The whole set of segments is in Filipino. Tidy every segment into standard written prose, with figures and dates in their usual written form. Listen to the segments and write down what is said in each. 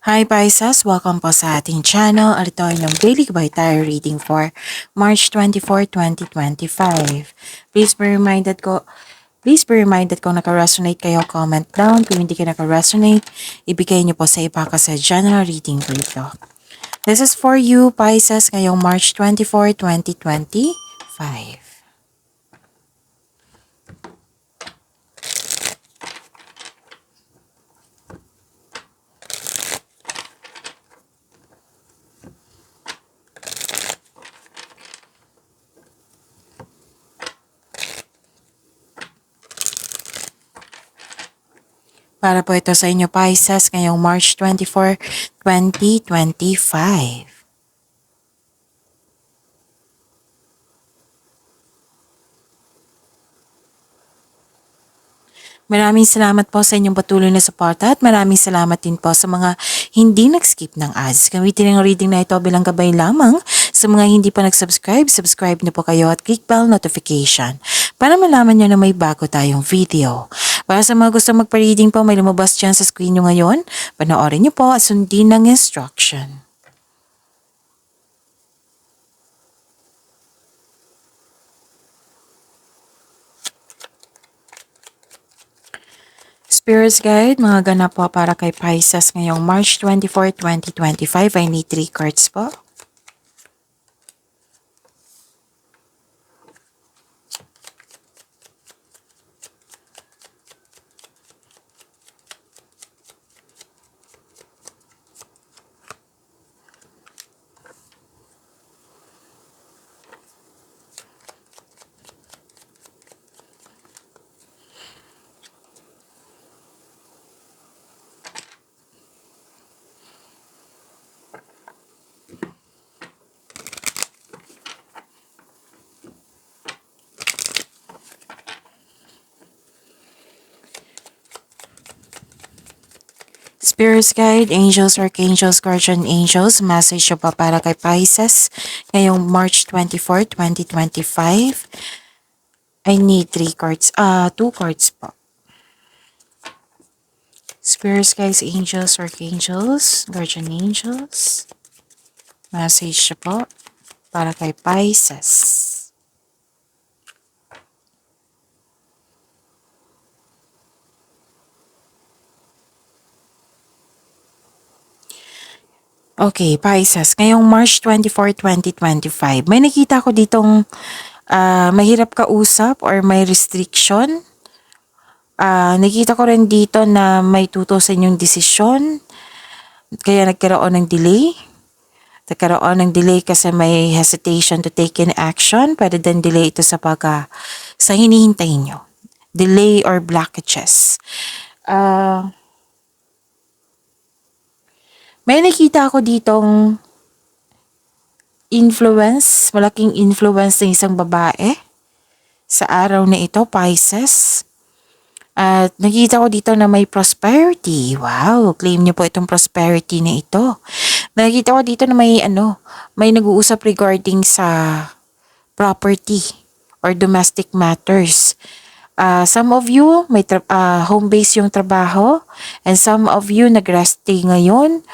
Hi Pisces! Welcome po sa ating channel. Ito ay ng Daily Gabay Tarot Reading for March 24, 2025. Please be reminded kung naka-resonate kayo, comment down. Kung hindi ka naka-resonate, ibigay niyo po sa iba kasi general reading po ito. This is for you, Pisces, ngayong March 24, 2025. Para po ito sa inyo, Pisces, ngayong March 24, 2025. Maraming salamat po sa inyong patuloy na suporta at maraming salamat din po sa mga hindi nag-skip ng ads. Gamitin ang reading na ito bilang gabay lamang. Sa mga hindi pa nag-subscribe, subscribe na po kayo at click bell notification para malaman nyo na may bago tayong video. Para sa mga gusto magpa-reading po, may lumabas dyan sa screen nyo ngayon. Panoorin nyo po at sundin ng instruction. Spirits Guide, mga ganap po para kay Pisces ngayong March 24, 2025. I need 3 cards po. Spirits Guide, Angels, Archangels, Guardian Angels, message pa para kay Pisces ngayong March 24, 2025. I need 2 cards po. Spirits Guides, Angels, Archangels, Guardian Angels, message po para kay Pisces. Okay, Pisces, ngayong March 24, 2025, may nakita ko ditong mahirap kausap or may restriction. Nakita ko rin dito na may tutusin yung desisyon, kaya nagkaroon ng delay. Nagkaroon ng delay kasi may hesitation to take in action. Pwede din delay ito sa sa hinihintay nyo. Delay or blockages. May nakita ako ditong influence, malaking influence ng isang babae sa araw na ito, Pisces. At nakita ko dito na may prosperity. Wow, claim niyo po itong prosperity na ito. Nakita ko dito na may nag-uusap regarding sa property or domestic matters. Some of you, may home base yung trabaho, and some of you nag-rest day ngayon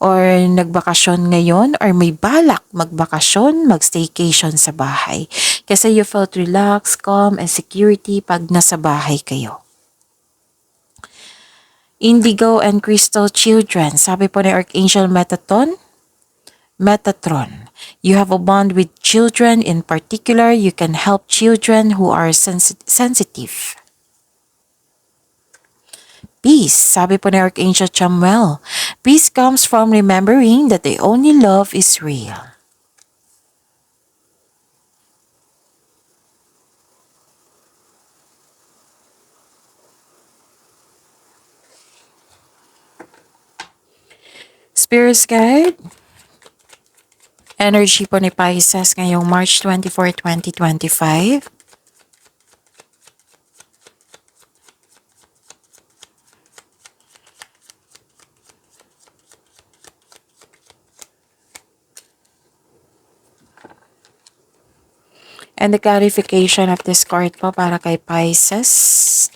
or nagbakasyon ngayon or may balak magbakasyon, mag-staycation sa bahay. Kasi you felt relaxed, calm, and security pag nasa bahay kayo. Indigo and Crystal Children, sabi po ni Archangel Metatron, you have a bond with children. In particular, you can help children who are sensitive. Peace, sabi po ni Archangel Chamuel, peace comes from remembering that the only love is real. Spirits Guide, energy po ni Pisces ngayong March 24, 2025. And the clarification of this card po para kay Pisces.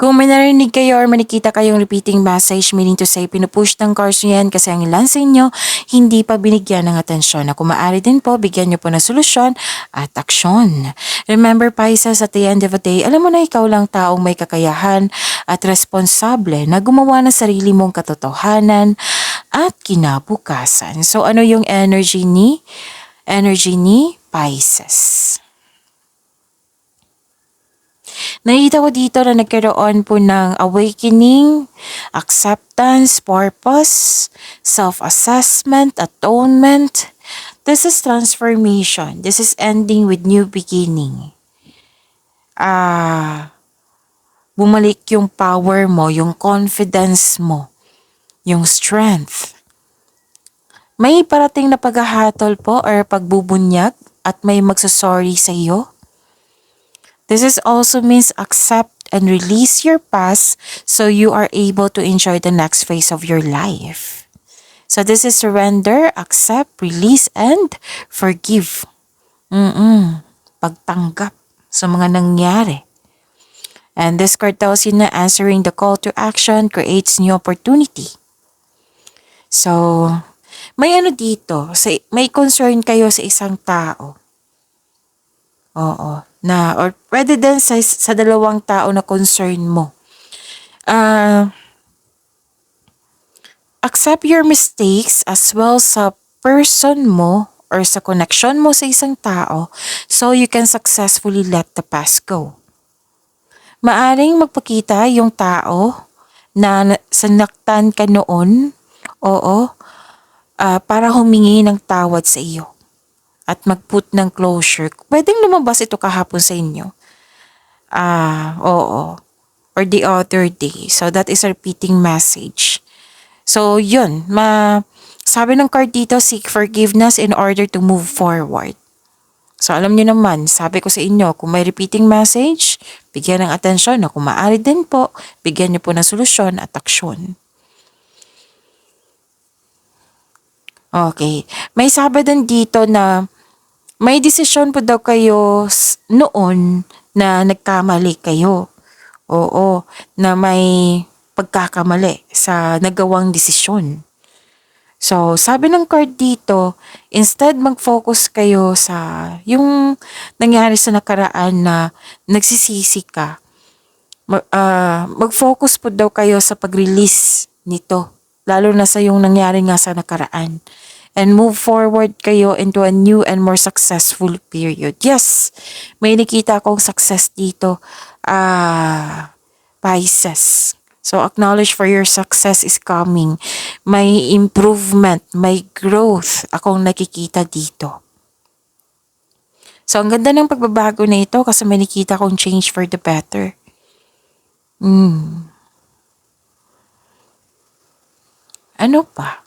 Kung may narinig kayo or manikita kayong repeating message, meaning to say, pinupush ng cards nyo yan kasi ang ilan sa inyo hindi pa binigyan ng atensyon. Na kung maaari din po, bigyan nyo po ng solusyon at aksyon. Remember Pisces, at the end of the day, alam mo na ikaw lang taong may kakayahan at responsable na gumawa ng sarili mong katotohanan at kinabukasan. So ano yung energy ni Pisces? Nakita ko dito na nagkaroon po ng awakening, acceptance, purpose, self-assessment, atonement. This is transformation. This is ending with new beginning. Bumalik yung power mo, yung confidence mo, yung strength. May parating na paghahatol po or pagbubunyag at may magsasorry sa iyo. This is also means accept and release your past so you are able to enjoy the next phase of your life. So this is surrender, accept, release, and forgive. Pagtanggap sa mga nangyari. And this card tells you na answering the call to action creates new opportunity. So, may ano dito, may concern kayo sa isang tao. Oo. Or pwede din sa dalawang tao na concern mo. Accept your mistakes as well sa person mo or sa connection mo sa isang tao so you can successfully let the past go. Maaring magpakita yung tao na sanaktan ka noon, para humingi ng tawad sa iyo. At mag-put ng closure. Pwedeng lumabas ito kahapon sa inyo. Or the other day. So, that is a repeating message. So, yun. Sabi ng card dito, seek forgiveness in order to move forward. So, alam niyo naman, sabi ko sa inyo, kung may repeating message, bigyan ng atensyon. Na kung maaari din po, bigyan niyo po ng solusyon at aksyon. Okay. May sabi din dito na may desisyon po daw kayo noon na nagkamali kayo. Oo, na may pagkakamali sa nagawang desisyon. So, sabi ng card dito, instead mag-focus kayo sa yung nangyari sa nakaraan na nagsisisi ka. Mag-focus po daw kayo sa pag-release nito, lalo na sa yung nangyari nga sa nakaraan. And move forward kayo into a new and more successful period. Yes, may nakita akong success dito, Pisces. So acknowledge for your success is coming. May improvement, may growth akong nakikita dito. So ang ganda ng pagbabago na ito kasi may nakita akong change for the better. Ano pa?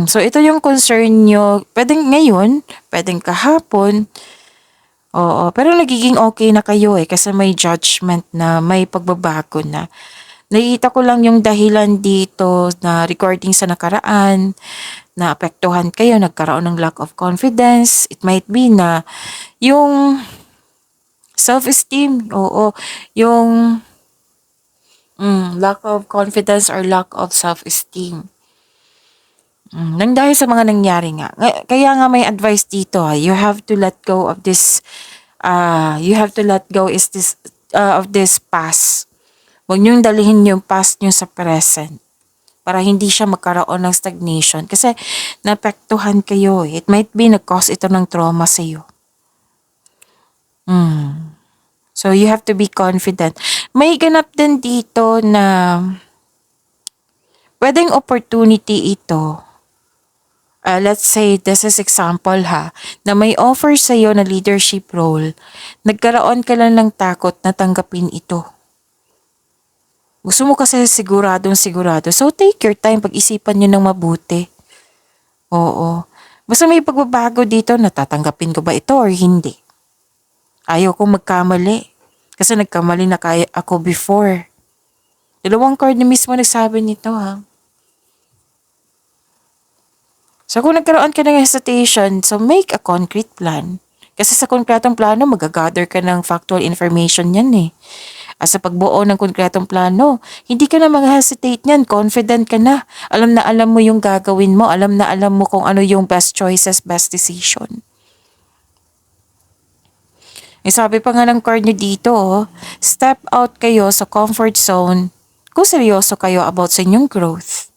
So ito yung concern nyo. Pwedeng ngayon, pwedeng kahapon. Oo, pero nagiging okay na kayo kasi may judgment na, may pagbabago na. Nakita ko lang yung dahilan dito na recording sa nakaraan, na apektuhan kayo, nagkaroon ng lack of confidence. It might be na yung self-esteem, yung lack of confidence or lack of self-esteem. Nang dahil sa mga nangyari nga. Kaya nga may advice dito, you have to let go of this, of this past. Huwag niyong dalhin yung past niyo sa present para hindi siya magkaroon ng stagnation. Kasi naapektuhan kayo. It might be nag-cause ito ng trauma sa iyo. So, you have to be confident. May ganap din dito na pwedeng opportunity ito. Let's say, this is example na may offer sa iyo na leadership role. Nagkaroon ka lang ng takot na tanggapin ito. Gusto mo kasi siguradong sigurado. So, take your time, pag-isipan nyo ng mabuti. Oo. Basta may pagbabago dito, natatanggapin ko ba ito or hindi? Ayaw kong magkamali. Kasi nagkamali na ako before. Dalawang card na mismo nagsabi nito So kung nagkaroon ka ng hesitation, so make a concrete plan. Kasi sa konkretong plano, magagather ka ng factual information yan eh. Sa pagbuo ng konkretong plano, hindi ka na mag-hesitate niyan, confident ka na. Alam na alam mo yung gagawin mo, alam na alam mo kung ano yung best choices, best decision. Sabi pa nga ng card nyo dito, step out kayo sa comfort zone kung seryoso kayo about sa inyong growth.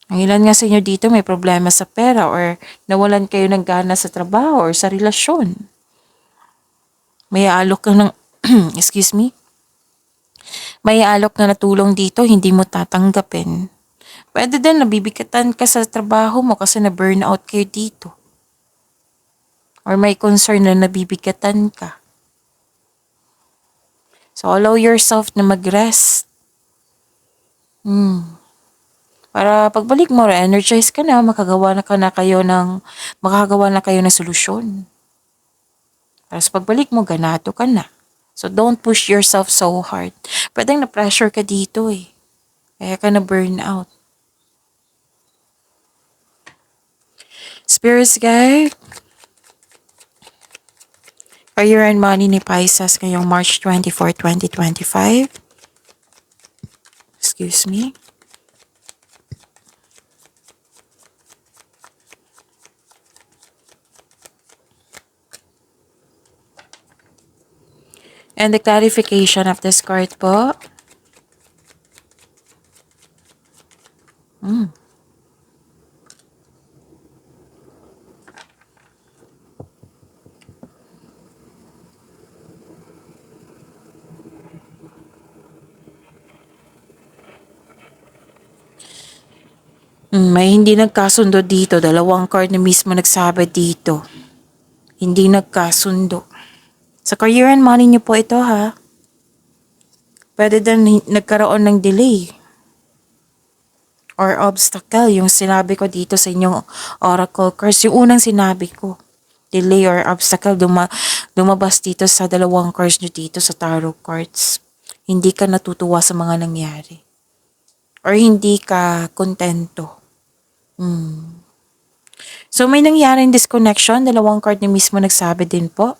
Ang ilan nga sa inyo dito may problema sa pera or nawalan kayo ng gana sa trabaho or sa relasyon. May alok ka ng, excuse me, may alok na natulong dito, hindi mo tatanggapin. Pwede din nabibigatan ka sa trabaho mo kasi na-burnout kayo dito. Or may concern na nabibigatan ka. So allow yourself na mag-rest. Para pagbalik mo, re-energize ka na, makagawa na kayo ng solusyon. Para sa pagbalik mo, ganado ka na. So don't push yourself so hard. Pwedeng na-pressure ka dito eh. Kaya ka na-burn out. Spirits guide, career and money ni Pisces ngayong March 24, 2025. Excuse me. And the clarification of this card po. May hindi nagkasundo dito. Dalawang card na mismo nagsabi dito. Hindi nagkasundo. Sa career and money niyo po ito ha. Pwede din nagkaroon ng delay or obstacle. Yung sinabi ko dito sa inyong oracle cards. Yung unang sinabi ko. Delay or obstacle. Lumabas dito sa dalawang cards nyo dito sa tarot cards. Hindi ka natutuwa sa mga nangyari. Or hindi ka kontento. So may nangyaring disconnection. Dalawang card na mismo nagsabi din po.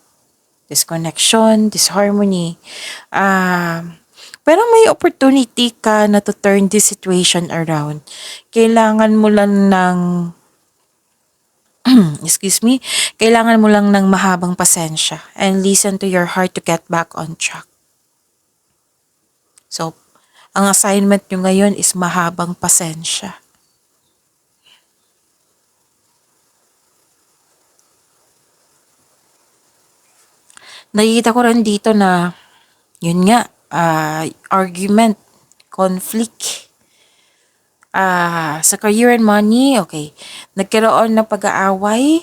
Disconnection, disharmony. Pero may opportunity ka na to turn this situation around. Kailangan mo lang ng excuse me, kailangan mo lang ng mahabang pasensya and listen to your heart to get back on track. So, ang assignment nyo ngayon is mahabang pasensya. Nakikita ko rin dito na, yun nga, argument, conflict. Sa career and money, okay, nagkaroon ng pag-aaway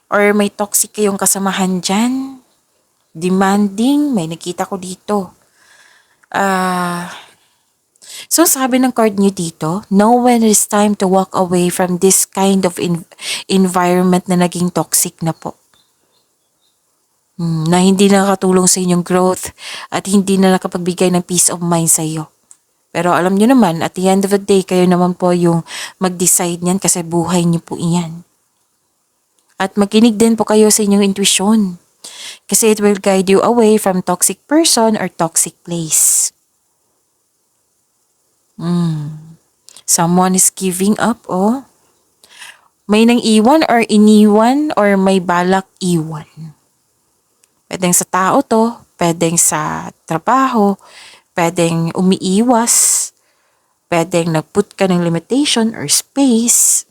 or may toxic kayong kasamahan dyan. Demanding, may nakita ko dito. So sabi ng card nyo dito, know when it's time to walk away from this kind of environment na naging toxic na po. Na hindi nakatulong sa inyong growth at hindi na nakapagbigay ng peace of mind sa iyo. Pero alam nyo naman, at the end of the day, kayo naman po yung mag-decide niyan kasi buhay niyo po iyan. At makinig din po kayo sa inyong intuition kasi it will guide you away from toxic person or toxic place. Someone is giving up, oh. May nang iwan or iniwan or may balak iwan. Pwedeng sa tao to, pwedeng sa trabaho, pwedeng umiiwas, pwedeng nag-put ka ng limitation or space.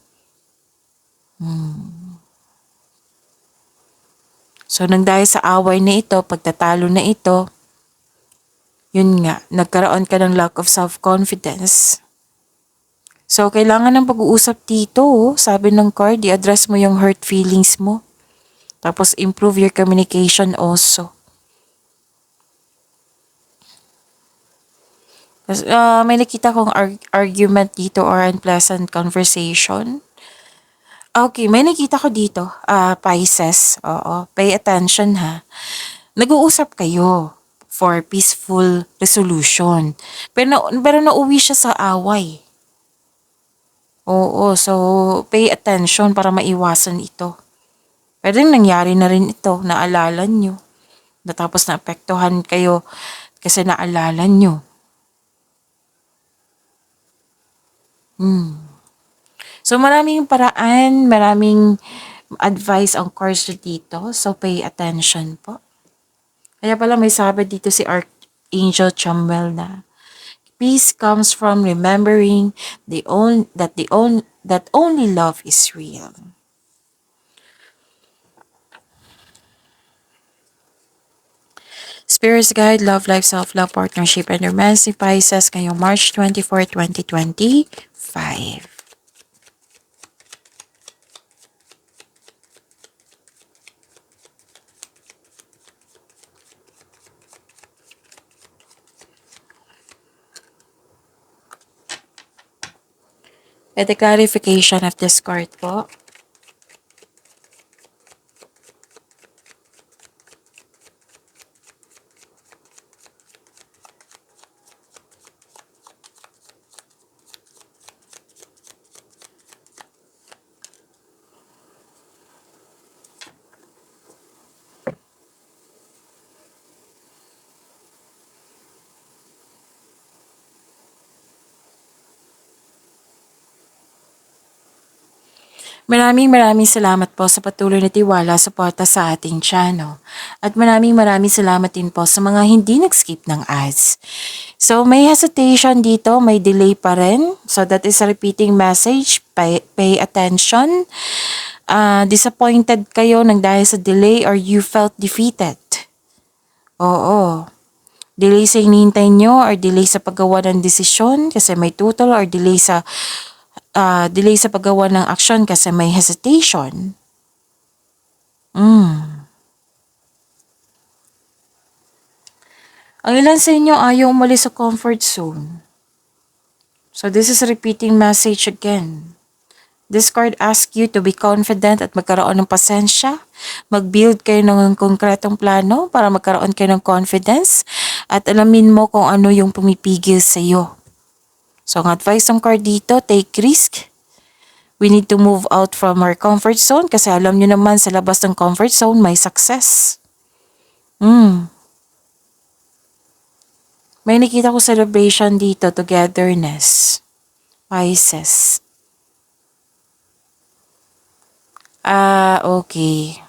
So, nang dahil sa away na ito, pagtatalo na ito, yun nga, nagkaroon ka ng lack of self-confidence. So, kailangan ng pag-uusap dito, sabi ng card, i-address mo yung hurt feelings mo. Tapos, improve your communication also. May nakita kong argument dito or unpleasant conversation. Okay, may nakita ko dito, Pisces. Oo, pay attention ha. Nag-uusap kayo for peaceful resolution. Pero nauwi siya sa away. Oo, so pay attention para maiwasan ito. Pwedeng nangyari na rin ito, naalala nyo. Natapos na apektuhan kayo kasi naalala nyo. So maraming paraan, maraming advice ang course dito. So pay attention po. Kaya pala may sabi dito si Archangel Chamuel na peace comes from remembering that only love is real. Spirits Guide, Love Life, Self-Love, Partnership, and Romance ni Pisces ngayong March 24, 2025. At the clarification of this card po. Maraming salamat po sa patuloy na tiwala, suporta sa ating channel. At maraming salamat din po sa mga hindi nag-skip ng ads. So may hesitation dito, may delay pa rin. So that is a repeating message. Pay attention. Disappointed kayo nang dahil sa delay or you felt defeated. Oo. Delay sa hinihintay nyo or delay sa paggawa ng desisyon kasi may tutol or delay sa paggawa ng aksyon kasi may hesitation. Ang ilan sa inyo ayaw umalis sa comfort zone. So this is a repeating message again. This card asks you to be confident at magkaroon ng pasensya. Mag-build kayo ng konkretong plano para magkaroon kayo ng confidence at alamin mo kung ano yung pumipigil sa iyo. So ang advice ng card dito, take risk. We need to move out from our comfort zone kasi alam nyo naman sa labas ng comfort zone may success. May nakita ko celebration dito, togetherness. Pisces. Okay.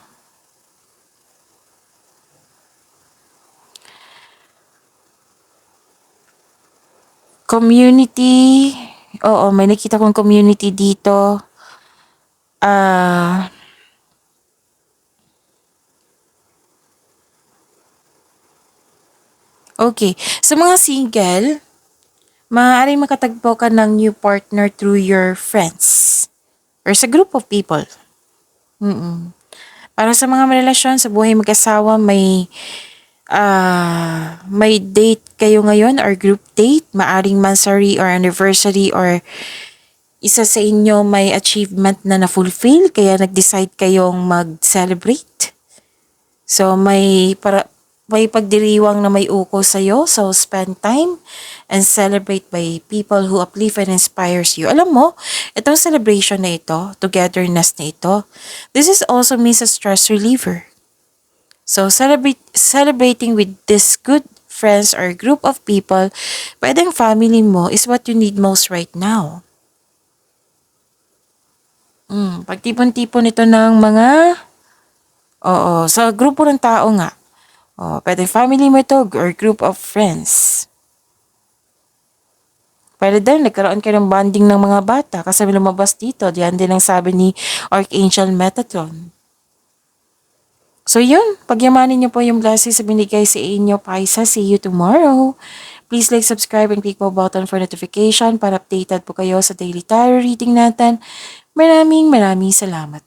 Community. Oo, may nakita kong community dito. Okay. Sa mga single, maaaring makatagpo ka ng new partner through your friends or sa group of people. Para sa mga relasyon, sa buhay mag-asawa, may date kayo ngayon or group date, maaring mansary or anniversary or isa sa inyo may achievement na na-fulfill kaya nag-decide kayong mag-celebrate. So may pagdiriwang na may uko sa'yo, so spend time and celebrate by people who uplift and inspires you. Alam mo, itong celebration na ito, togetherness na ito, this is also means a stress reliever. So, celebrating with this good friends or group of people, pwedeng family mo is what you need most right now. Pagtipon-tipon ito ng mga, sa grupo ng tao nga. Pwede family mo ito or group of friends. Pwede din, nagkaroon kayo ng bonding ng mga bata kasi lumabas dito. Diyan din ang sabi ni Archangel Metatron. So yun, pagyamanin niyo po yung blessings sa binigay sa inyo, Pisces. See you tomorrow. Please like, subscribe, and click po button for notification para updated po kayo sa daily tarot reading natin. Maraming salamat.